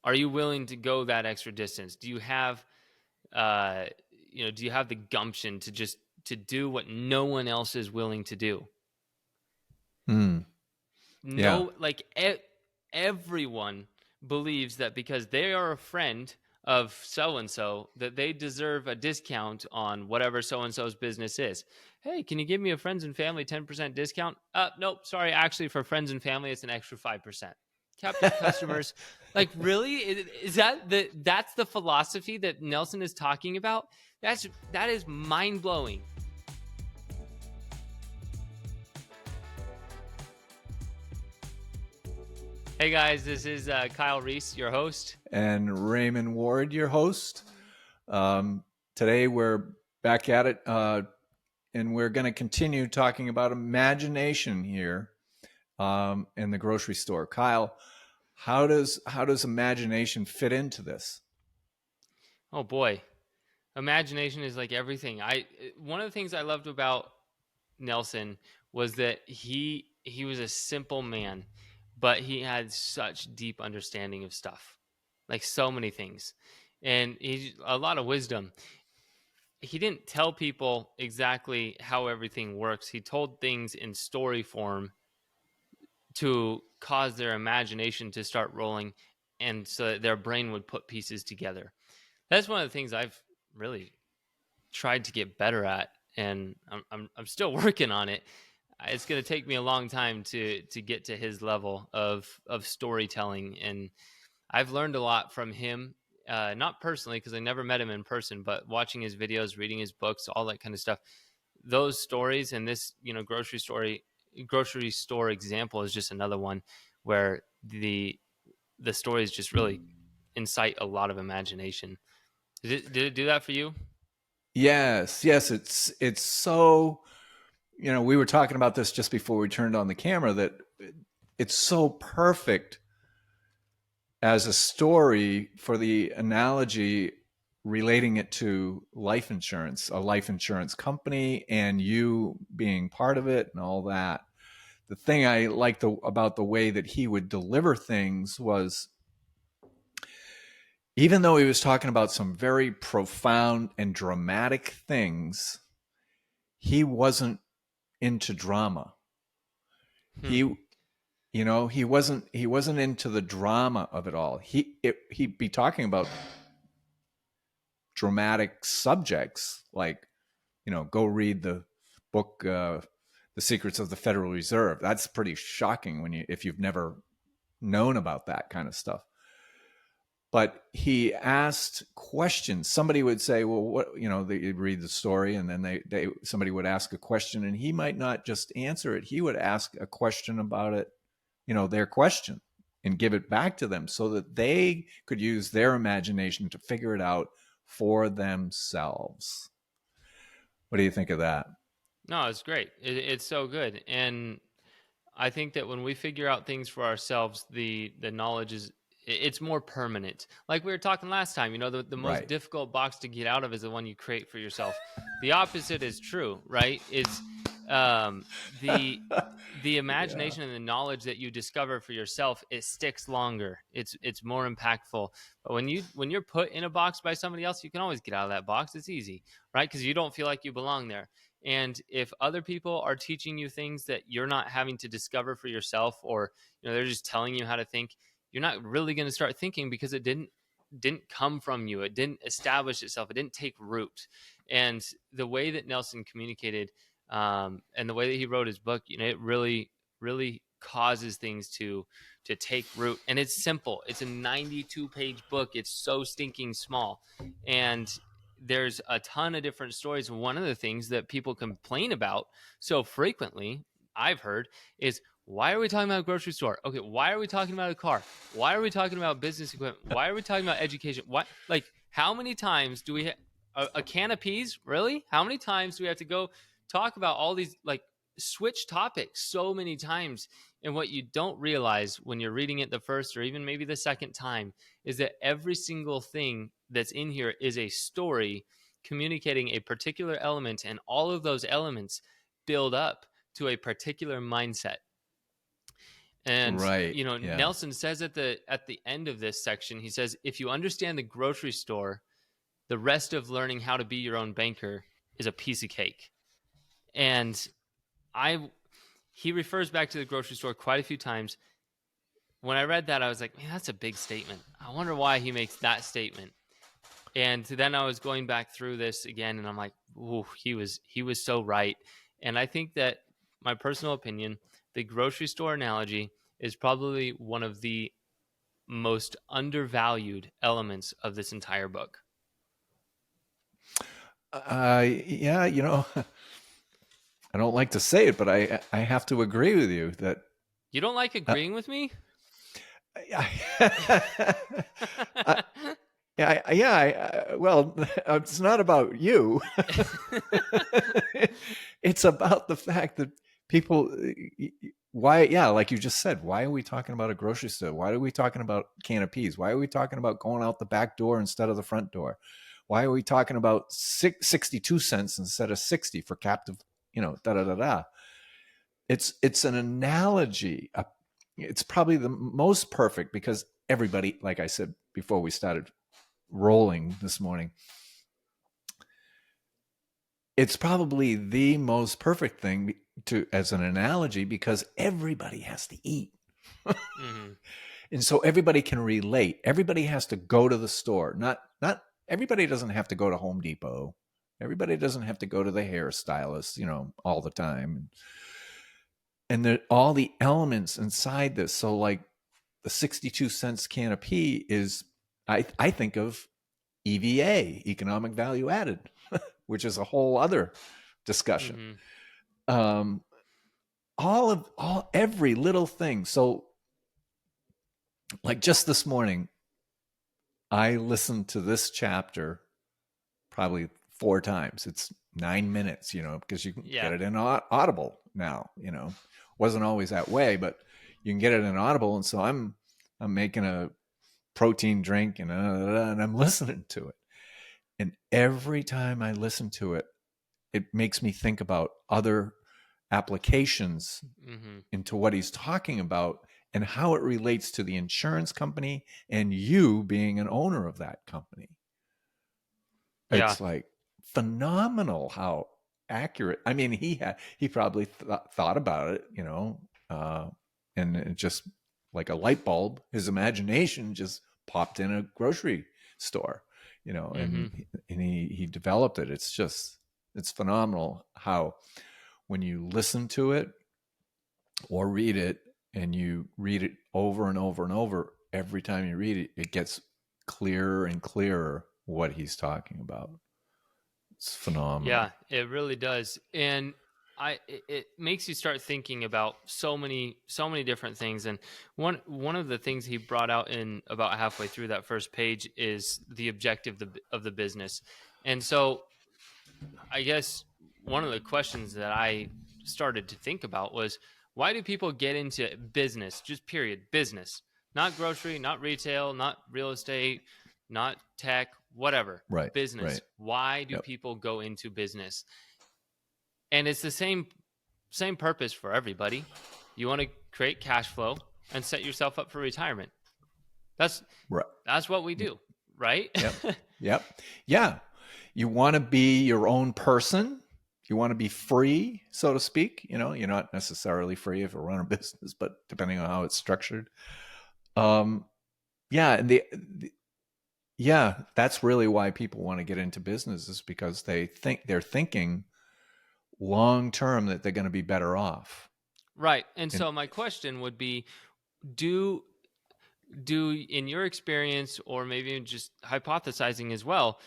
Are you willing to go that extra distance? Do you have, do you have the gumption to do what no one else is willing to do? Mm. Yeah. No, like everyone believes that because they are a friend of so and so that they deserve a discount on whatever so and so's business is. Hey, can you give me a friends and family 10% discount? Nope, sorry. Actually, for friends and family, it's an extra 5%. Captive customers. Like, really? Is that's the philosophy that Nelson is talking about? That is mind blowing. Hey guys, this is Kyle Reese, your host. And Raymond Ward, your host. Today we're back at it, and we're going to continue talking about imagination here in the grocery store. Kyle, how does imagination fit into this? Oh boy, imagination is like everything. One of the things I loved about Nelson was that he was a simple man, but he had such deep understanding of stuff, like so many things, and he a lot of wisdom. He didn't tell people exactly how everything works. He told things in story form to cause their imagination to start rolling, and so that their brain would put pieces together. That's one of the things I've really tried to get better at, and I'm still working on it. It's going to take me a long time to get to his level of storytelling, and I've learned a lot from him. Not personally, because I never met him in person, but watching his videos, reading his books, all that kind of stuff. Those stories and this, grocery store example is just another one where the stories just really incite a lot of imagination. Did it do that for you? Yes, yes, it's so, we were talking about this just before we turned on the camera, that it's so perfect as a story for the analogy, relating it to life insurance, a life insurance company, and you being part of it and all that. The thing I liked about the way that he would deliver things was, even though he was talking about some very profound and dramatic things, he wasn't into drama. Hmm. He he wasn't into the drama of it all. He'd be talking about dramatic subjects, like, go read the book, The Secrets of the Federal Reserve. That's pretty shocking if you've never known about that kind of stuff. But he asked questions. Somebody would say, well, what, they'd read the story, and then somebody would ask a question, and he might not just answer it. He would ask a question about it, their question, and give it back to them so that they could use their imagination to figure it out for themselves. What do you think of that? No, it's great. It's so good, and I think that when we figure out things for ourselves, the knowledge it's more permanent. Like we were talking last time, the most Right. difficult box to get out of is the one you create for yourself. The opposite is true, right? It's um, the the Yeah. imagination and the knowledge that you discover for yourself, it sticks longer. It's more impactful. But when you're put in a box by somebody else, you can always get out of that box. It's easy, right? Because you don't feel like you belong there. And if other people are teaching you things that you're not having to discover for yourself, or they're just telling you how to think, you're not really going to start thinking because it didn't come from you. It didn't establish itself. It didn't take root. And the way that Nelson communicated, and the way that he wrote his book, it really, really causes things to take root. And it's simple. It's a 92-page book. It's so stinking small, and there's a ton of different stories. One of the things that people complain about so frequently, I've heard, is, why are we talking about a grocery store? Okay, why are we talking about a car? Why are we talking about business equipment? Why are we talking about education? What, like, how many times do we a can of peas? Really? How many times do we have to go talk about all these, like, switch topics so many times? And what you don't realize when you're reading it the first or even maybe the second time is that every single thing that's in here is a story communicating a particular element, and all of those elements build up to a particular mindset. And Right. Yeah. Nelson says at the end of this section, he says, if you understand the grocery store, the rest of learning how to be your own banker is a piece of cake. And he refers back to the grocery store quite a few times. When I read that, I was like, man, that's a big statement. I wonder why he makes that statement. And then I was going back through this again, and I'm like, ooh, he was so right. And I think that, my personal opinion, the grocery store analogy is probably one of the most undervalued elements of this entire book. Yeah, I don't like to say it, but I have to agree with you that You don't like uh, agreeing with me? I, well, it's not about you. It's about the fact that people, why, yeah, like you just said, why are we talking about a grocery store? Why are we talking about can of peas? Why are we talking about going out the back door instead of the front door? Why are we talking about 62 cents instead of 60 for captive, da da da da? It's an analogy. It's probably the most perfect because everybody, like I said before we started rolling this morning, it's probably the most perfect thing to as an analogy because everybody has to eat. Mm-hmm. And so everybody can relate. Everybody has to go to the store. Not everybody doesn't have to go to Home Depot. Everybody doesn't have to go to the hairstylist, all the time. And all the elements inside this. So like the 62 cents can of pea is, I think of EVA, economic value added, which is a whole other discussion. Mm-hmm. Every little thing. So like just this morning, I listened to this chapter probably 4 times. It's 9 minutes, because you can Yeah. get it in Audible now. Wasn't always that way, but you can get it in Audible. And so I'm making a protein drink and I'm listening to it. And every time I listen to it, it makes me think about other applications Mm-hmm. into what he's talking about and how it relates to the insurance company and you being an owner of that company. Yeah. It's like phenomenal how accurate. I mean, he probably thought about it, and it just like a light bulb, his imagination just popped in a grocery store, Mm-hmm. and he developed it. It's phenomenal how when you listen to it or read it and you read it over and over and over, every time you read it, it gets clearer and clearer what he's talking about. It's Yeah, phenomenal. it really does. And it makes you start thinking about so many different things. And one of the things he brought out in about halfway through that first page is the objective of the business. And so I guess one of the questions that I started to think about was, why do people get into business? Just period, business. Not grocery, not retail, not real estate, not tech, whatever. Right. Business. Right. Why do Yep. people go into business? And it's the same purpose for everybody. You want to create cash flow and set yourself up for retirement. That's Right. that's what we do, right? Yep. Yep. Yeah. You want to be your own person. You want to be free, so to speak. You're not necessarily free if you run a business, but depending on how it's structured. Yeah. And yeah, that's really why people want to get into business is because they're thinking long term that they're going to be better off. Right. And And so my question would be, do in your experience, or maybe just hypothesizing as well,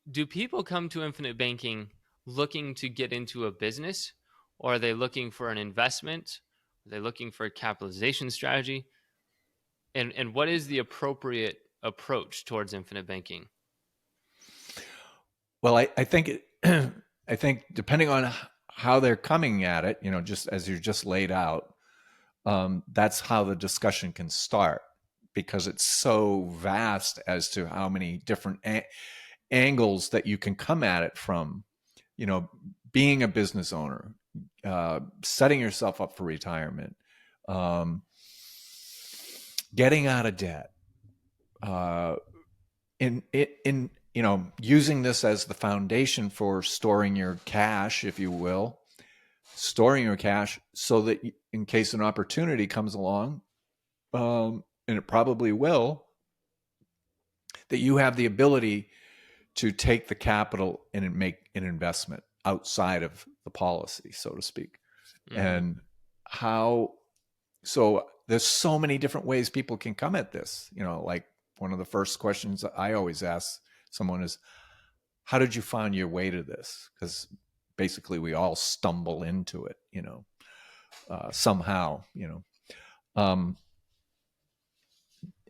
do people come to infinite banking looking to get into a business, or are they looking for an investment? Are they looking for a capitalization strategy? And what is the appropriate approach towards infinite banking? well, I think I think depending on how they're coming at it, just as you just laid out, that's how the discussion can start because it's so vast as to how many different angles that you can come at it from. Being a business owner, setting yourself up for retirement, um, getting out of debt, in using this as the foundation for storing your cash, if you will, storing your cash so that in case an opportunity comes along, and it probably will, that you have the ability to take the capital and make an investment outside of the policy, so to speak. Mm-hmm. And how, so there's so many different ways people can come at this. Like one of the first questions I always ask someone is, how did you find your way to this? Because basically we all stumble into it, somehow,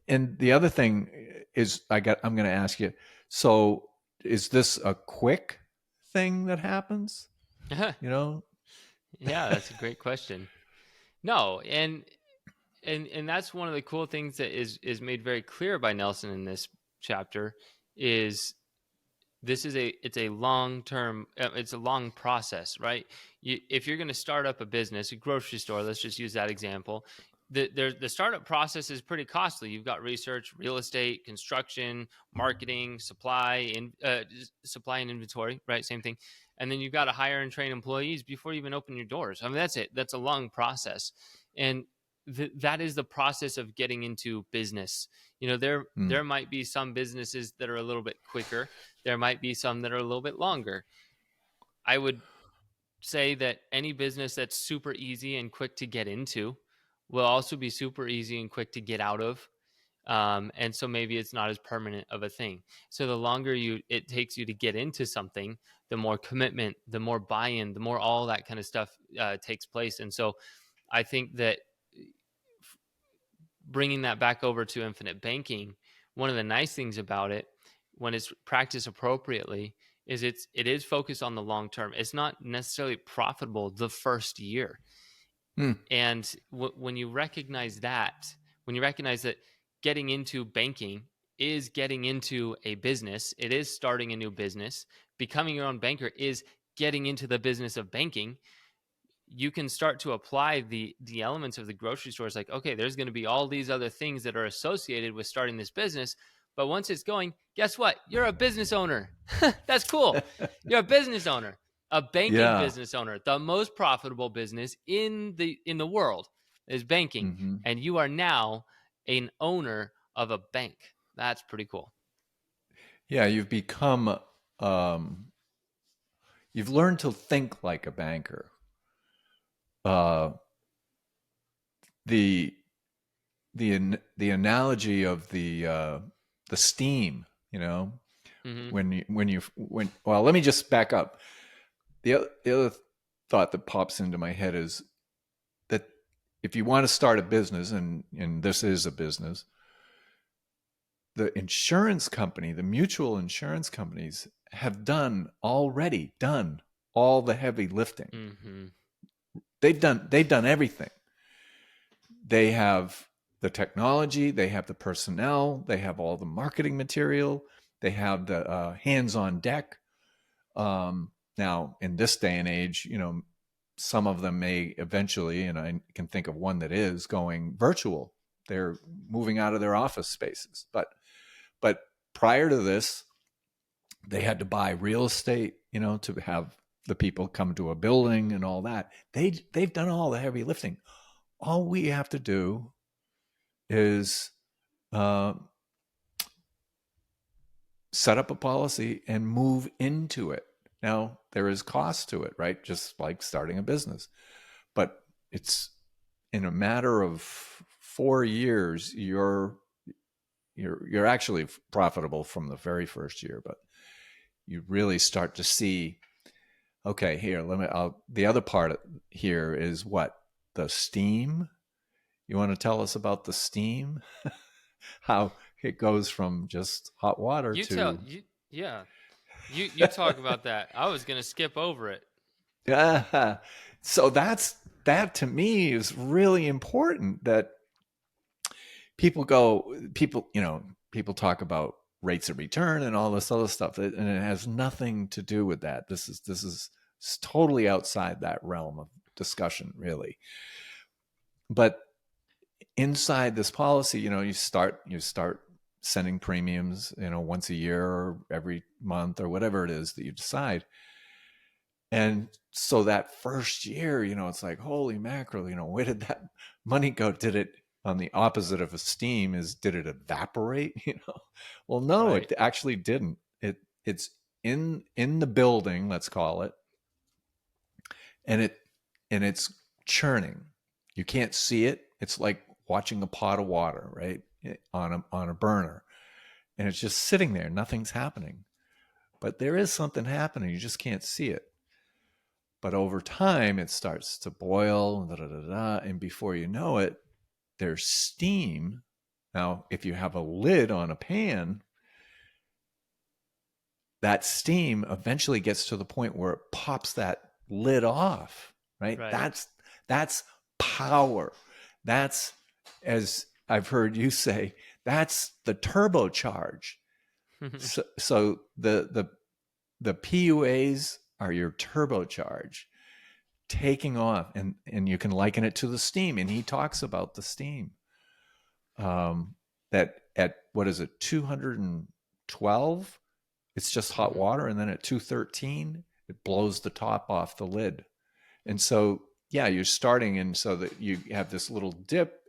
and the other thing is I'm going to ask you, so is this a quick thing that happens? Yeah, that's a great question. No, and that's one of the cool things that is made very clear by Nelson in this chapter is it's a long term, it's a long process, right? If you're going to start up a business, a grocery store, let's just use that example. The startup process is pretty costly. You've got research, real estate, construction, marketing, supply and inventory, right? Same thing. And then you've got to hire and train employees before you even open your doors. I mean, that's it. That's a long process. And that is the process of getting into business. There might be some businesses that are a little bit quicker. There might be some that are a little bit longer. I would say that any business that's super easy and quick to get into will also be super easy and quick to get out of. And so maybe it's not as permanent of a thing. So the longer it takes you to get into something, the more commitment, the more buy-in, the more all that kind of stuff takes place. And so I think that bringing that back over to infinite banking, one of the nice things about it, when it's practiced appropriately, is it is focused on the long term. It's not necessarily profitable the first year. And when you recognize that, getting into banking is getting into a business, it is starting a new business. Becoming your own banker is getting into the business of banking. You can start to apply the elements of the grocery store. It's like, okay, there's going to be all these other things that are associated with starting this business. But once it's going, guess what? You're a business owner. That's cool. You're a business owner, a banking business owner. The most profitable business in the world is banking. Mm-hmm. And you are now an owner of a bank. That's pretty cool. Yeah, you've become, you've learned to think like a banker. The analogy of the steam, Mm-hmm. well, let me just back up. The other thought that pops into my head is that if you want to start a business, and this is a business, the insurance company, the mutual insurance companies have already done all the heavy lifting. Mm-hmm. They've done everything. They have the technology, they have the personnel, they have all the marketing material, they have the hands on deck. Now, in this day and age, some of them may eventually, and I can think of one that is going virtual. They're moving out of their office spaces. But prior to this, they had to buy real estate, to have the people come to a building and all that. They've done all the heavy lifting. All we have to do is set up a policy and move into it. Now, there is cost to it, right? Just like starting a business. But it's in a matter of 4 years, you're actually profitable from the very first year, but you really start to see, okay, here, the other part here is what? The steam. You want to tell us about the steam? How it goes from just hot water to... You talk about that. I was going to skip over it. So that to me is really important, that people talk about rates of return and all this other stuff, and it has nothing to do with that. This is totally outside that realm of discussion, really. but inside this policy, you start sending premiums, once a year or every month or whatever it is that you decide. And so that first year, it's like, holy mackerel, where did that money go? Did it, on the opposite of esteem, did it evaporate? Well, no, Right. it actually didn't. It's in the building, let's call it, and it's churning. You can't see it. It's like watching a pot of water, right, on a burner, and it's just sitting there. Nothing's happening, but there is something happening. You just can't see it. But over time, it starts to boil, and before you know it, there's steam. Now, if you have a lid on a pan, that steam eventually gets to the point where it pops that lid off, right? Right. That's power. That's, as I've heard you say, that's the turbocharge. So the PUAs are your turbocharge taking off, and you can liken it to the steam. And he talks about the steam, that at, what is it, 212, it's just hot water, and then at 213 it blows the top off the lid. And so, yeah, you're starting, and so that you have this little dip,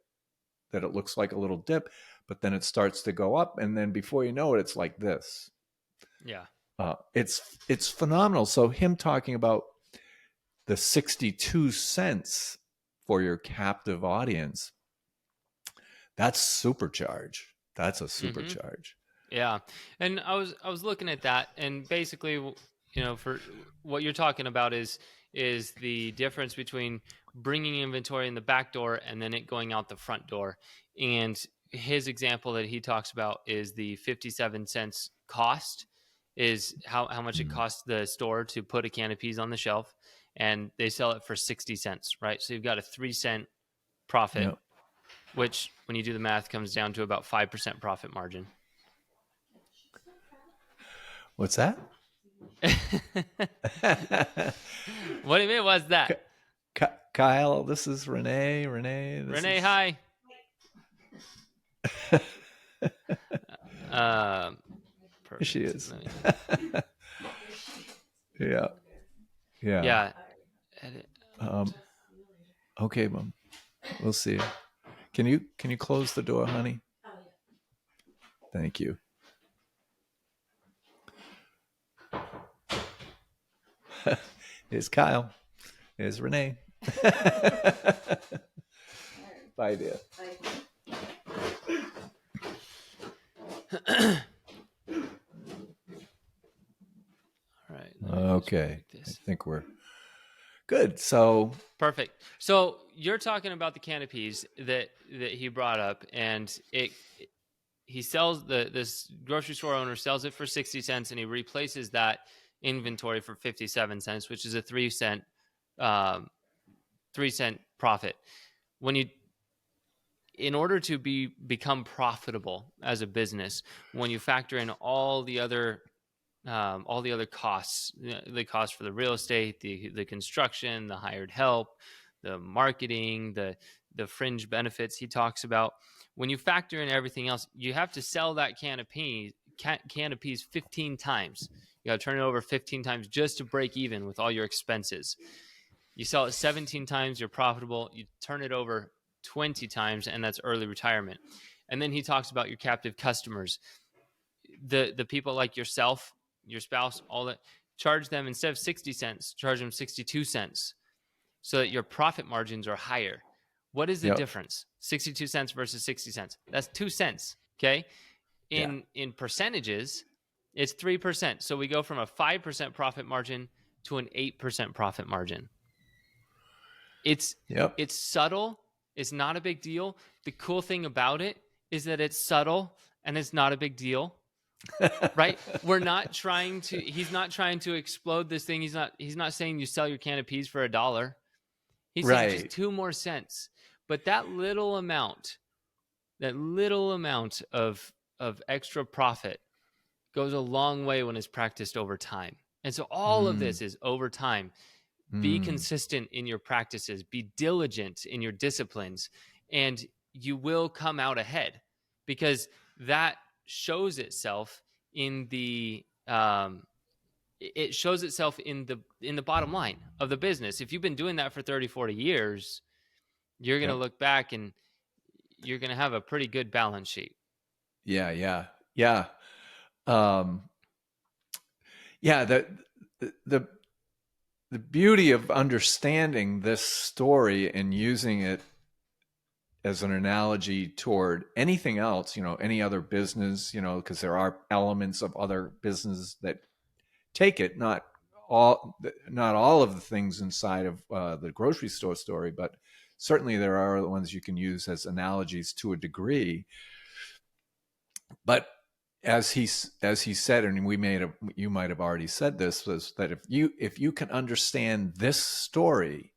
that it looks like a little dip, but then it starts to go up, and then before you know it, it's like this. Yeah. It's phenomenal. So him talking about the 62 cents for your captive audience, that's supercharge. That's a supercharge. Yeah. And I was looking at that, and basically, for what you're talking about is the difference between bringing inventory in the back door and then it going out the front door. And his example that he talks about is the 57 cents cost, is how much it costs the store to put a can of peas on the shelf, and they sell it for 60 cents, right? So you've got a 3-cent profit, Yep. which, when you do the math, comes down to about 5% profit margin. What's that? What do you mean? What's that? Kyle, this is Renee. Renee, hi. Perfect. She is. Yeah. Okay, Mom. We'll see. Can you close the door, honey? Thank you. Here's Kyle. Here's Renee. Bye, dear. All right. Okay. I think we're good. So perfect. So you're talking about the can of peas that he brought up, and he sells this grocery store owner sells it for 60 cents, and he replaces that inventory for 57 cents, which is a 3-cent profit. In order to become profitable as a business, when you factor in all the other costs, the cost for the real estate, the construction, the hired help, the marketing, the fringe benefits he talks about, when you factor in everything else, you have to sell that can of peas 15 times. You got to turn it over 15 times just to break even with all your expenses. You sell it 17 times, you're profitable. You turn it over 20 times, and that's early retirement. And then he talks about your captive customers, the people like yourself, your spouse, all that. Charge them, instead of 60 cents, charge them 62 cents, so that your profit margins are higher. What is the difference? 62 cents versus 60 cents. That's 2 cents. Okay. In percentages, it's 3%. So we go from a 5% profit margin to an 8% profit margin. It's subtle. It's not a big deal. The cool thing about it is that it's subtle and it's not a big deal. Right? He's not trying to explode this thing. He's not saying you sell your can of peas for $1. He's saying just 2 more cents. But that little amount of extra profit goes a long way when it's practiced over time. And so all of this is over time. Be Mm. consistent in your practices, be diligent in your disciplines, and you will come out ahead, because that shows itself in the it shows itself in the bottom line of the business. If you've been doing that for 30, 40 years, you're going to Yep. look back and you're going to have a pretty good balance sheet. Yeah. Yeah. Yeah. Um, yeah. The the beauty of understanding this story and using it as an analogy toward anything else, any other business, because there are elements of other business that take it, not all of the things inside of the grocery store story, but certainly there are other ones you can use as analogies to a degree. But as he said, and you might have already said this, was that if you can understand this story,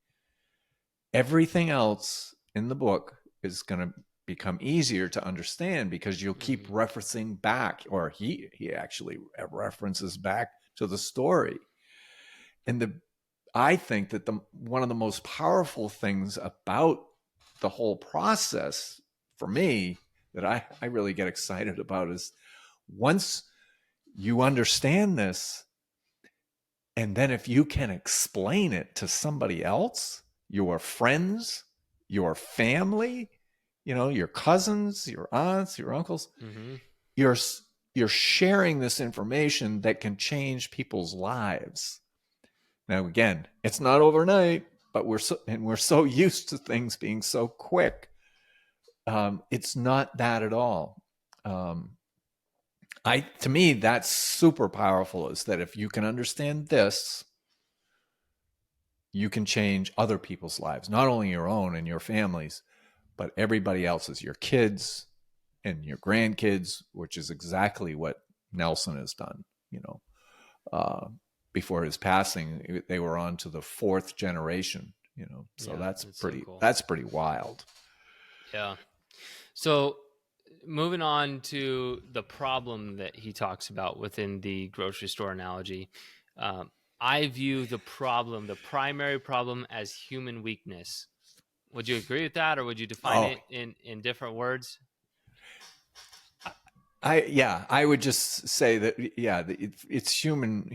everything else in the book is going to become easier to understand, because you'll keep Mm-hmm. referencing back, or he actually references back to the story. And I think that one of the most powerful things about the whole process for me that I really get excited about is once you understand this, and then if you can explain it to somebody else, your friends, your family, your cousins, your aunts, your uncles, Mm-hmm. you're you're sharing this information that can change people's lives. Now, again, it's not overnight, but we're so used to things being so quick. It's not that at all. Um, to me, that's super powerful. Is that if you can understand this, you can change other people's lives, not only your own and your families, but everybody else's, your kids and your grandkids, which is exactly what Nelson has done. Uh, Before his passing, they were on to the fourth generation. So Yeah, that's that's so pretty cool. that's pretty wild. Yeah. So moving on to the problem that he talks about within the grocery store analogy, um, I view the primary problem, as human weakness. Would you agree with that, or would you define Oh, it in different words? I would just say that, yeah, it's human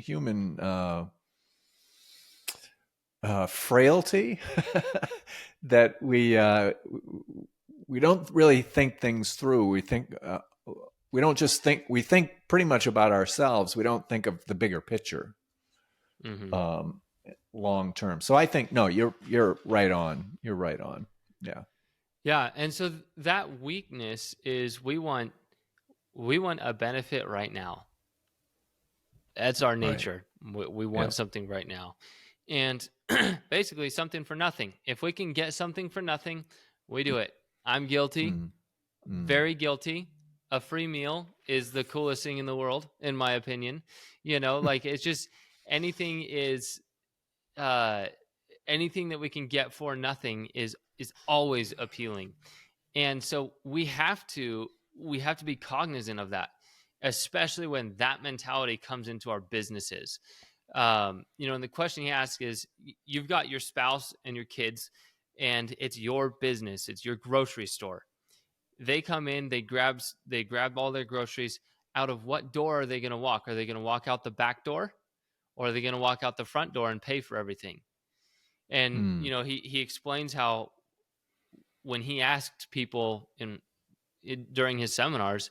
frailty that we don't really think things through. We don't just think, we think pretty much about ourselves. We don't think of the bigger picture, Mm-hmm. um, long term. So I think, no, you're right on. You're right on. Yeah. Yeah, and so that weakness is we want a benefit right now. That's our Right. nature. We Yeah. want something right now. And basically something for nothing. If we can get something for nothing, we do it. I'm guilty, Mm, mm, very guilty. A free meal is the coolest thing in the world, in my opinion. Like it's just anything is uh anything that we can get for nothing is always appealing. And so we have to be cognizant of that, especially when that mentality comes into our businesses. And the question he asks is, you've got your spouse and your kids, and it's your business, it's your grocery store. They come in, they grab all their groceries. Out of what door are they going to walk? Are they going to walk out the back door, or are they going to walk out the front door and pay for everything? And mm. he explains how when he asked people during his seminars,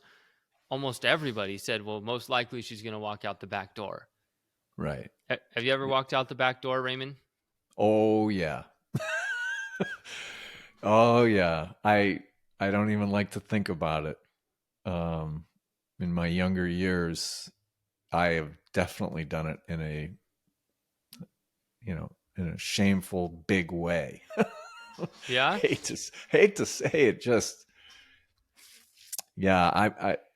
almost everybody said, well, most likely she's going to walk out the back door. Right. Have you ever walked out the back door, Raymond? Oh yeah. Oh yeah. I don't even like to think about it. Um, in my younger years, I have definitely done it in a shameful big way. Yeah. hate to say it, just yeah,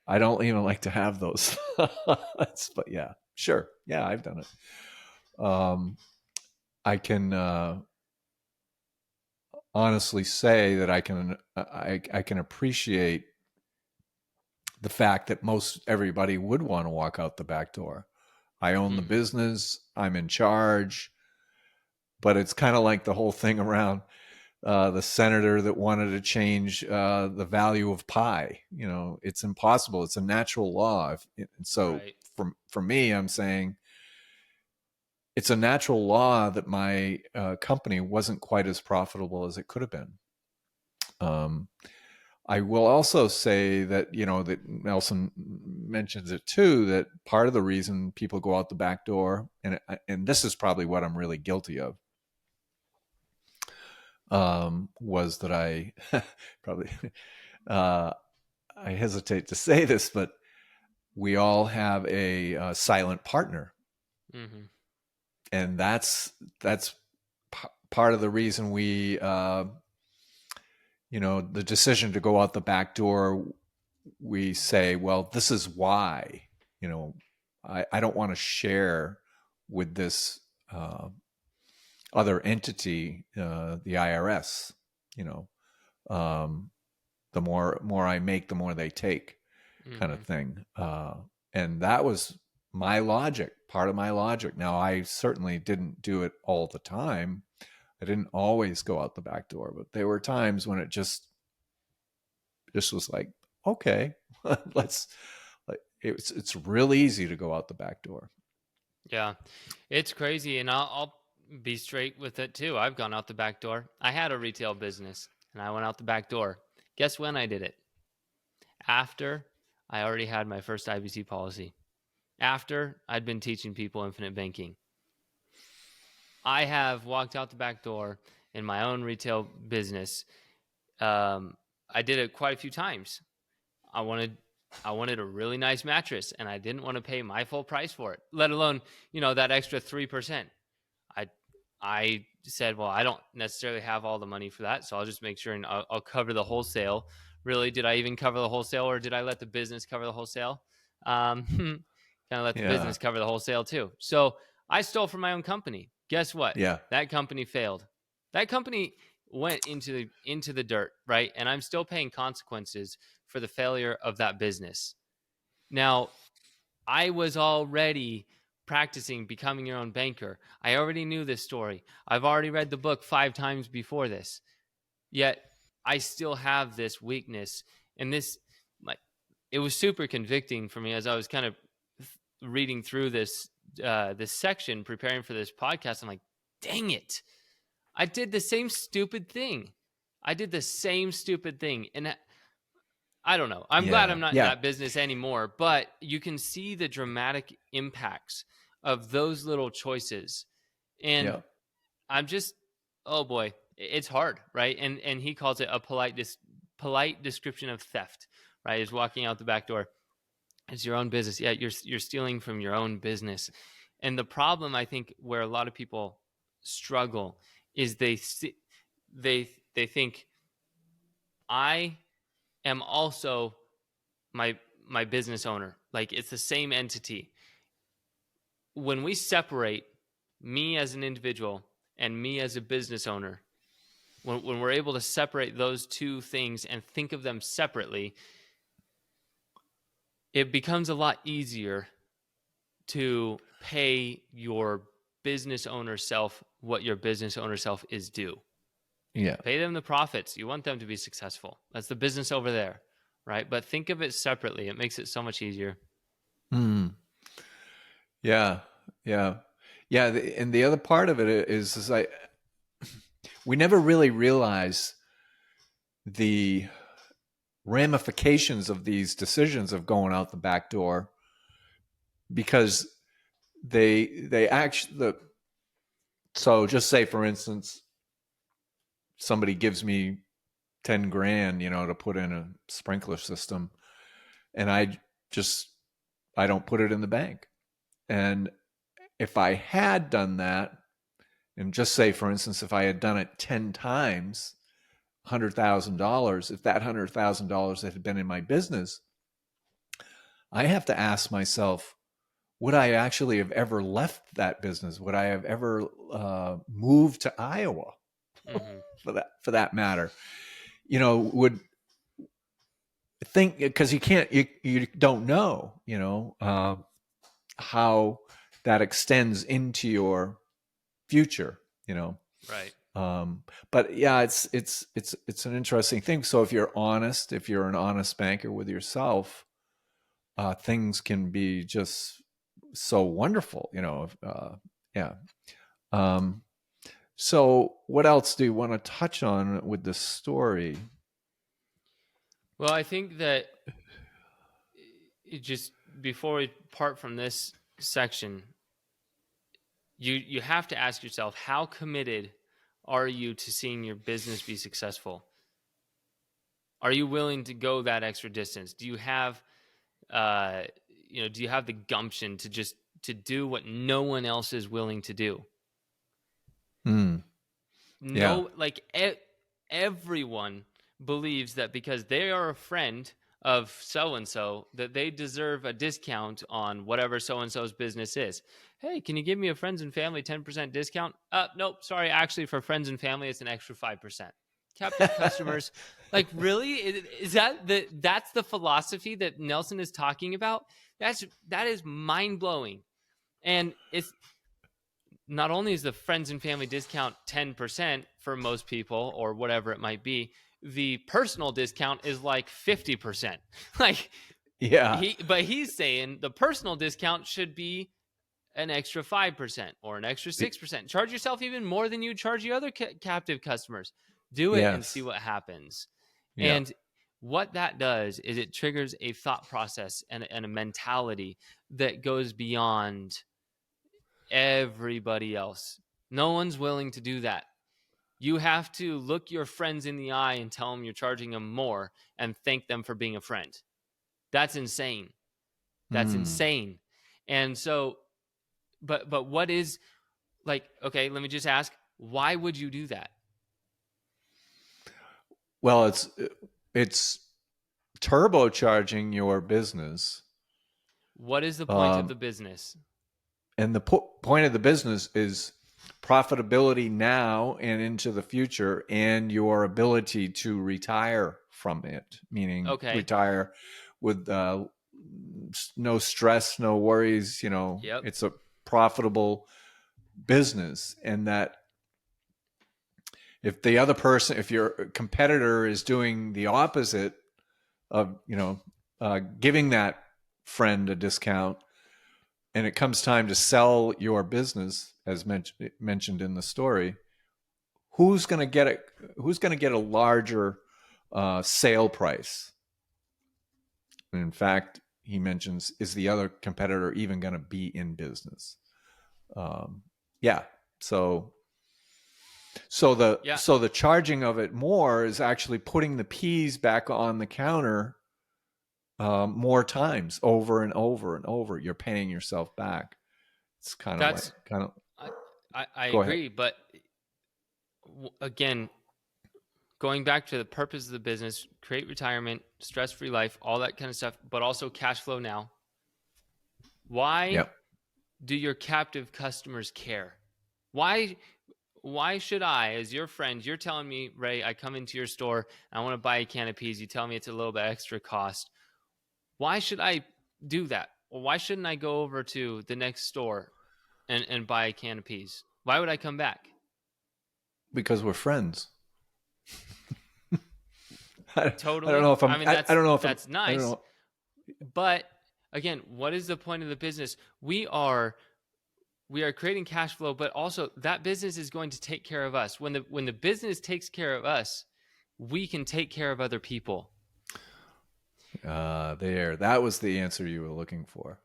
I don't even like to have those thoughts, but yeah, sure. Yeah, I've done it. I can honestly say that I can appreciate the fact that most everybody would want to walk out the back door. I own the Mm-hmm. business, I'm in charge, but it's kind of like the whole thing around the senator that wanted to change the value of pi. You know, it's impossible. It's a natural law. So Right. for me, I'm saying it's a natural law that my company wasn't quite as profitable as it could have been. I will also say that, you know, that Nelson mentions it too, that part of the reason people go out the back door, and this is probably what I'm really guilty of, was that I probably, uh, I hesitate to say this, but we all have a silent partner. Mm-hmm. And that's part of the reason we, you know, the decision to go out the back door, we say, well, this is why, you know, I don't want to share with this other entity, the IRS, you know, the more I make, the more they take, kind of Mm-hmm. thing. And that was my logic, part of my logic. Now, I certainly didn't do it all the time. I didn't always go out the back door, but there were times when it just was like, okay, let's. Like, it's real easy to go out the back door. Yeah, it's crazy, and I'll be straight with it too. I've gone out the back door. I had a retail business, and I went out the back door. Guess when I did it? After I already had my first IBC policy. After I'd been teaching people infinite banking. I have walked out the back door in my own retail business. I did it quite a few times. I wanted a really nice mattress, and I didn't want to pay my full price for it, let alone, you know, that extra 3%. I said, well, I don't necessarily have all the money for that, so I'll just make sure and I'll cover the wholesale. Really, did I even cover the wholesale, or did I let the business cover the wholesale? Kind of let the Yeah, business cover the wholesale too. So I stole from my own company. Guess what? yeah, That company failed. That company went into the dirt, right? And I'm still paying consequences for the failure of that business. Now, I was already practicing becoming your own banker. I already knew this story. I've already read the book 5 times before this. Yet I still have this weakness. And this, like, it was super convicting for me as I was kind of reading through this section, preparing for this podcast. I'm like, dang it. I did the same stupid thing. I did the same stupid thing. And I don't know. I'm glad yeah, I'm not in yeah, that business anymore, but you can see the dramatic impacts of those little choices. And yeah, I'm just, oh boy, it's hard, right? And he calls it a polite description of theft, right? Is walking out the back door. It's your own business. Yeah, you're stealing from your own business. And the problem, I think, where a lot of people struggle is they think I am also my business owner. Like, it's the same entity. When we separate me as an individual and me as a business owner, when we're able to separate those two things and think of them separately, it becomes a lot easier to pay your business owner self what your business owner self is due. yeah, Pay them the profits. You want them to be successful. That's the business over there, right? But think of it separately. It makes it so much easier. mm. Yeah, yeah, yeah. And the other part of it is we never really realize the ramifications of these decisions of going out the back door, because they actually so just say, for instance, somebody gives me 10 grand, you know, to put in a sprinkler system, and just I don't put it in the bank. And if I had done that, and just say, for instance, if I had done it 10 times, $100,000, if that $100,000 had been in my business, I have to ask myself, would I actually have ever left that business? Would I have ever moved to Iowa, Mm-hmm. for that matter? You know, would think, because you don't know, you know, how that extends into your future. you know. Right. But yeah, it's an interesting thing. So if you're honest, if you're an honest banker with yourself, things can be just so wonderful, you know. Yeah. Um, so what else do you want to touch on with this story? Well, I think that it just before we part from this section, you have to ask yourself, how committed are you to seeing your business be successful? Are you willing to go that extra distance? Do you have uh do you have the gumption to just to do what no one else is willing to do? Hmm. Yeah. No, like everyone believes that because they are a friend of so and so that they deserve a discount on whatever so and so's business is. Hey, can you give me a friends and family 10% discount? Nope, sorry, actually for friends and family it's an extra 5%. Captive customers, like really? Is that's the philosophy that Nelson is talking about? That is mind-blowing. And it's not only is the friends and family discount 10% for most people or whatever it might be, the personal discount is like 50%. Like Yeah. he's saying the personal discount should be an extra 5% or an extra 6%. Charge yourself even more than you charge your other captive customers. Do it and see Yes. what happens. Yeah. And what that does is it triggers a thought process and a mentality that goes beyond everybody else. No one's willing to do that. You have to look your friends in the eye and tell them you're charging them more and thank them for being a friend. That's insane. That's Hmm. insane. And so, but what is, like, okay, let me just ask, why would you do that? Well, it's turbocharging your business. What is the point of Um, the business? and the point of the business is profitability now and into the future, and your ability to retire from it, meaning Okay. retire with no stress, no worries. You know, Yep. it's a profitable business, and that if the other person, if your competitor is doing the opposite of, giving that friend a discount, and it comes time to sell your business, as mentioned in the story, who's going to get it? Who's going to get a larger sale price? And in fact, he mentions, is the other competitor even going to be in business? Yeah. So Yeah. the charging of it more is actually putting the peas back on the counter more times, over and over and over. You're paying yourself back. It's That's kind of. I Go ahead. agree, but again, going back to the purpose of the business, create retirement, stress-free life, all that kind of stuff, but also cash flow now. Why Yep. do your captive customers care? Why why should I, as your friend, you're telling me, Ray, I come into your store, I want to buy a can of peas, you tell me it's a little bit extra cost. Why should I do that? Or why shouldn't I go over to the next store and buy a can of peas? Why would I come back? Because we're friends. I don't Totally. know if I'm. I mean, I don't know if I'm. that's I don't nice, know. but again, what is the point of the business? We are creating cash flow, but also that business is going to take care of us. When the business takes care of us, we can take care of other people. There. That was the answer you were looking for.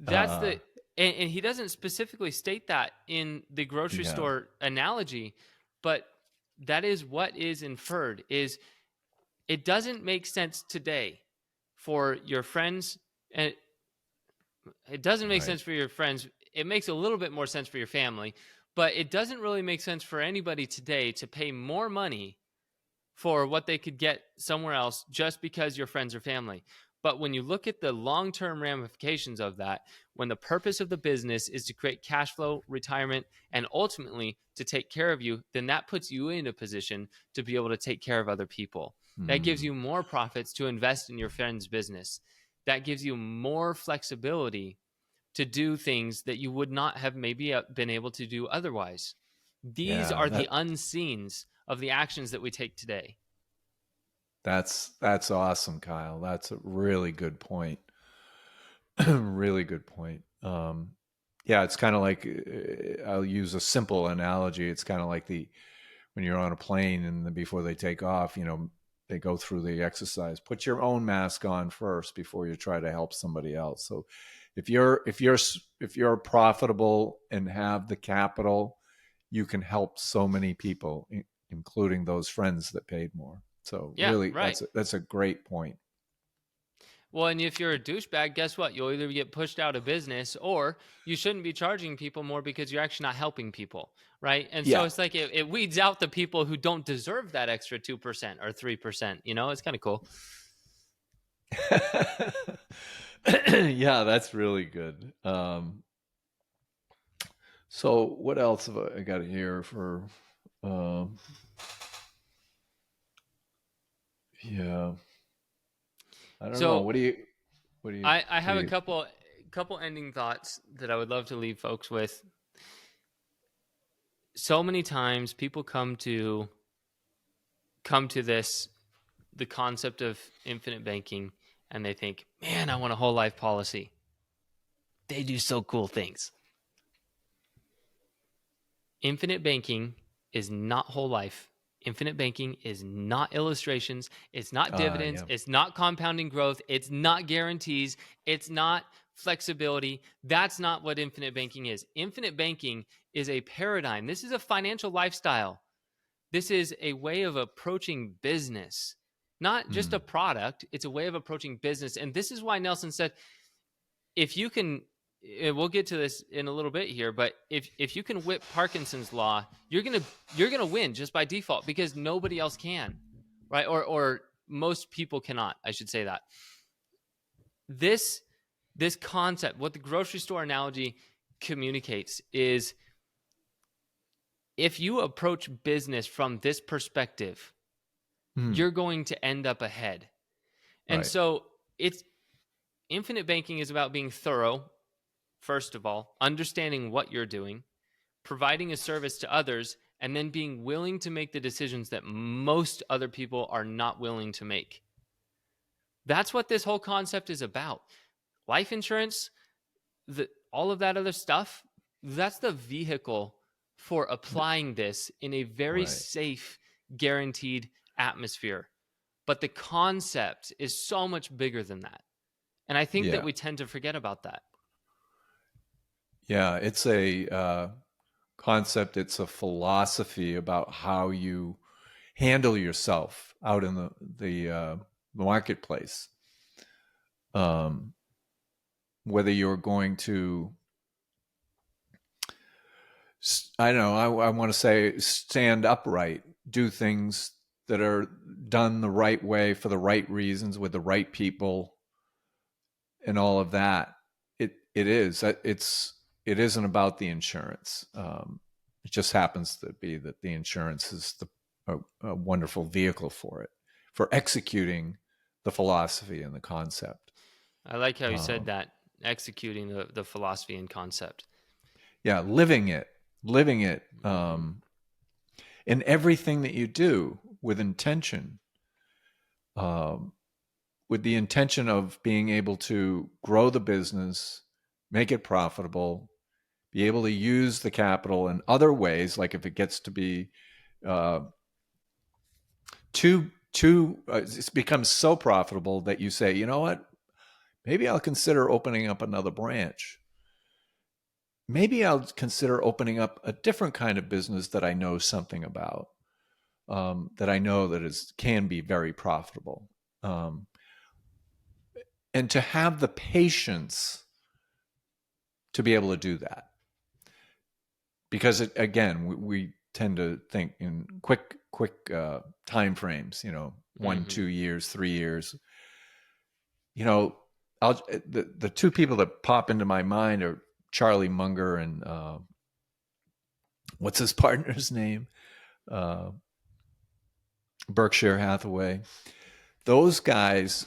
That's uh, the and he doesn't specifically state that in the grocery yeah. store analogy, but that is what is inferred. Is it doesn't make sense today for your friends, and it doesn't make Right. sense for your friends. It makes a little bit more sense for your family, but it doesn't really make sense for anybody today to pay more money for what they could get somewhere else just because you're friends or family. But when you look at the long-term ramifications of that, when the purpose of the business is to create cash flow, retirement, and ultimately to take care of you, then that puts you in a position to be able to take care of other people. That gives Mm. you more profits to invest in your friend's business. That gives you more flexibility to do things that you would not have maybe been able to do otherwise. These Yeah, are the unseens of the actions that we take today. that's awesome, Kyle. That's a really good point. Really good point. Yeah, it's kind of like I'll use a simple analogy. It's kind of like when you're on a plane and before they take off, they go through the exercise. Put your own mask on first before you try to help somebody else. So if you're profitable and have the capital, you can help so many people, including those friends that paid more. So Yeah, really, right. that's a great point. Well, and if you're a douchebag, guess what? You'll either get pushed out of business, or you shouldn't be charging people more because you're actually not helping people, right? And so Yeah. it's like it weeds out the people who don't deserve that extra 2% or 3%. It's kind of cool. Yeah, that's really good. So what else have I got here for? Um, yeah, I don't know. So I What have do a you? couple ending thoughts that I would love to leave folks with. So many times people come to this, the concept of infinite banking, and they think, man, I want a whole life policy. They do so cool things. Infinite banking is not whole life. Infinite banking is not illustrations. It's not dividends. Yeah. It's not compounding growth. It's not guarantees. It's not flexibility. That's not what infinite banking is. Infinite banking is a paradigm. This is a financial lifestyle. This is a way of approaching business, not just a Mm. product. It's a way of approaching business. And this is why Nelson said, if you can, we'll get to this in a little bit here, but if you can whip Parkinson's law, you're gonna win just by default, because nobody else can, right? Or most people cannot. I should say that. This concept, what the grocery store analogy communicates, is if you approach business from this perspective, Mm. you're going to end up ahead. And Right. so it's infinite banking is about being thorough. First of all, understanding what you're doing, providing a service to others, and then being willing to make the decisions that most other people are not willing to make. That's what this whole concept is about. Life insurance, all of that other stuff, that's the vehicle for applying this in a very Right. safe, guaranteed atmosphere. But the concept is so much bigger than that. And I think that Yeah. we tend to forget about that. Yeah. It's a concept. It's a philosophy about how you handle yourself out in the marketplace. Um, Whether you're going to, I don't know, I want to say stand upright, do things that are done the right way for the right reasons with the right people and all of that. It isn't about the insurance. It just happens to be that the insurance is a wonderful vehicle for it, for executing the philosophy and the concept. I like how you said Um, that, executing the philosophy and concept. yeah, living it in everything that you do with intention, um, with the intention of being able to grow the business, make it profitable, be able to use the capital in other ways, like if it gets to be uh, it's becomes so profitable that you say, you know what, maybe I'll consider opening up another branch. Maybe I'll consider opening up a different kind of business that I know something about, that I know that can be very profitable. Um, and to have the patience to be able to do that. Because again, we tend to think in quick time frames, 1, Mm-hmm. 2 years, 3 years. You know, the two people that pop into my mind are Charlie Munger and what's his partner's name? Uh, Berkshire Hathaway. Those guys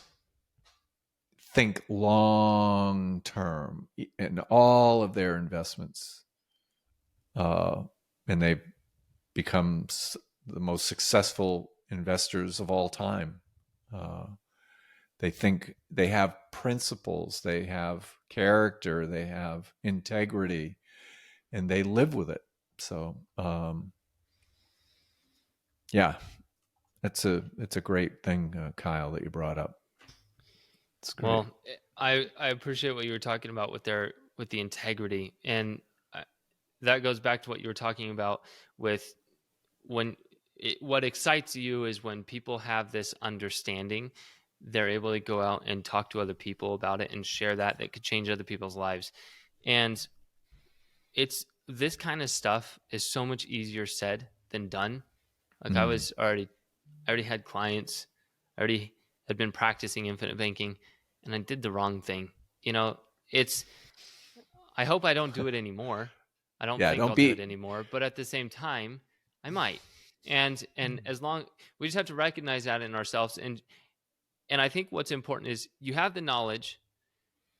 think long term in all of their investments, and they become the most successful investors of all time. They think they have principles, they have character, they have integrity, and they live with it. So, yeah, it's a great thing, Kyle, that you brought up. It's great. Well, I appreciate what you were talking about with the integrity, and that goes back to what you were talking about with what excites you is when people have this understanding, they're able to go out and talk to other people about it and share that could change other people's lives. And it's this kind of stuff is so much easier said than done. Like I already had clients, I already had been practicing infinite banking, and I did the wrong thing. I hope I don't do it anymore. I don't think I'll do it anymore, but at the same time, I might. And as long we just have to recognize that in ourselves, and I think what's important is you have the knowledge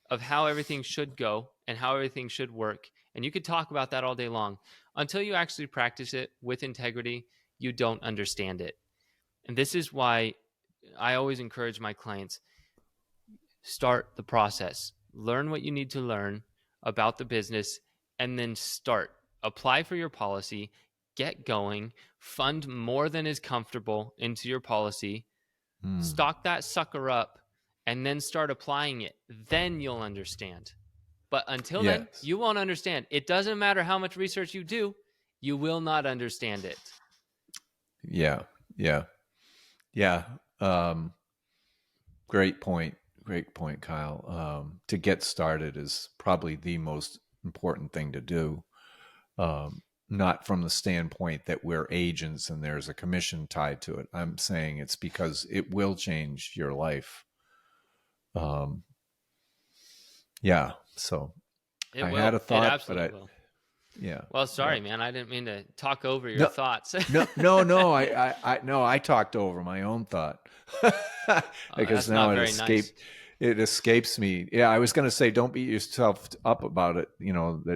of how everything should go and how everything should work, and you could talk about that all day long. Until you actually practice it with integrity, you don't understand it. And this is why I always encourage my clients, start the process, learn what you need to learn about the business, and then apply for your policy, get going, fund more than is comfortable into your policy, stock that sucker up, and then start applying it. Then you'll understand. But until then, you won't understand. It doesn't matter how much research you do, you will not understand it. Yeah. Great point, Kyle. To get started is probably the most important thing to do. Not from the standpoint that we're agents and there's a commission tied to it. I'm saying it's because it will change your life. Yeah. So I had a thought, but will. Yeah. Well, sorry, man. I didn't mean to talk over your thoughts. No. I talked over my own thought because now it escapes me. Yeah, I was going to say, don't beat yourself up about it. You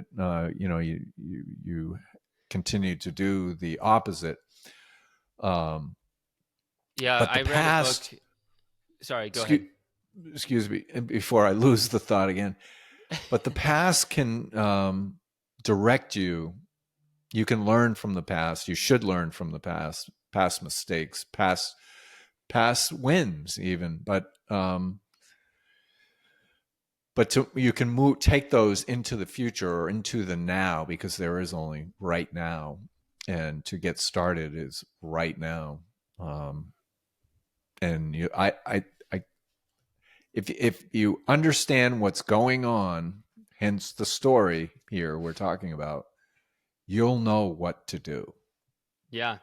continue to do the opposite. Yeah, but I read a book. Sorry, go ahead. Excuse me, before I lose the thought again. But the past can direct you. You can learn from the past. You should learn from the past mistakes, past wins, even. But you can take those into the future or into the now, because there is only right now, and to get started is right now. And if you understand what's going on, hence the story here we're talking about, you'll know what to do. Yeah,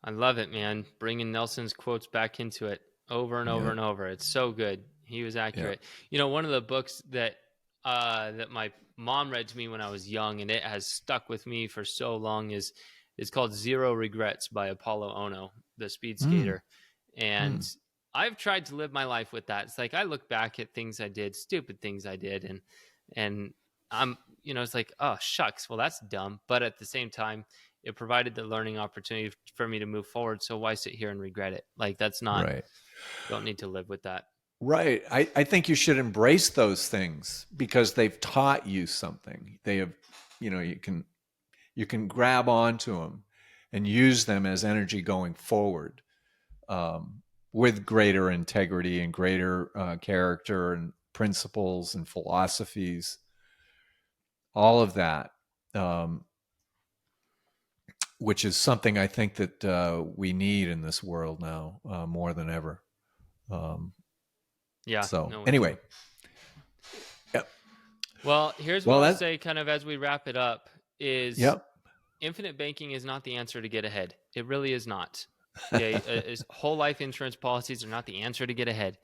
I love it, man. Bringing Nelson's quotes back into it over and over and over. It's so good. He was accurate. Yeah. One of the books that my mom read to me when I was young, and it has stuck with me for so long, is called Zero Regrets by Apollo Ono, the speed skater. And I've tried to live my life with that. It's like I look back at things I did, stupid things I did, and I'm, it's like, oh, shucks, well, that's dumb. But at the same time, it provided the learning opportunity for me to move forward. So why sit here and regret it? Like, that's not right. Don't need to live with that. Right. I think you should embrace those things because they've taught you something. They have, you can grab onto them and use them as energy going forward, with greater integrity and greater character and principles and philosophies, all of that, which is something I think that we need in this world now more than ever. Yeah. So anyway. Yep. Well, here's what I'll say kind of as we wrap it up is infinite banking is not the answer to get ahead. It really is not. Okay. Whole life insurance policies are not the answer to get ahead.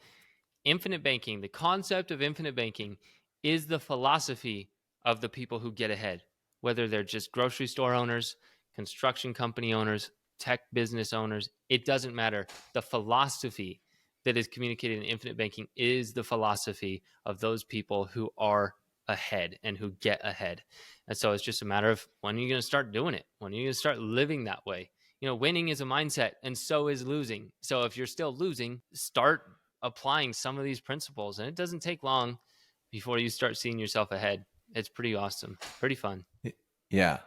Infinite banking, the concept of infinite banking, is the philosophy of the people who get ahead, whether they're just grocery store owners, construction company owners, tech business owners. It doesn't matter. The philosophy that is communicated in infinite banking is the philosophy of those people who are ahead and who get ahead. And so it's just a matter of when are you going to start doing it? When are you going to start living that way? Winning is a mindset, and so is losing. So if you're still losing, start applying some of these principles, and it doesn't take long before you start seeing yourself ahead. It's pretty awesome, pretty fun. Yeah,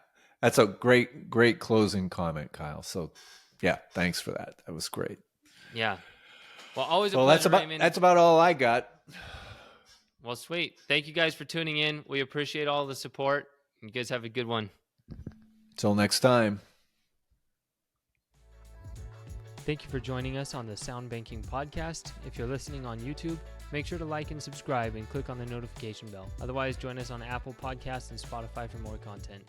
that's a great closing comment, Kyle. So yeah, thanks for that. That was great. Yeah. Well, always a pleasure, Raymond. That's about all I got. Well, sweet. Thank you guys for tuning in. We appreciate all the support. You guys have a good one. Till next time. Thank you for joining us on the Sound Banking Podcast. If you're listening on YouTube, make sure to like and subscribe and click on the notification bell. Otherwise, join us on Apple Podcasts and Spotify for more content.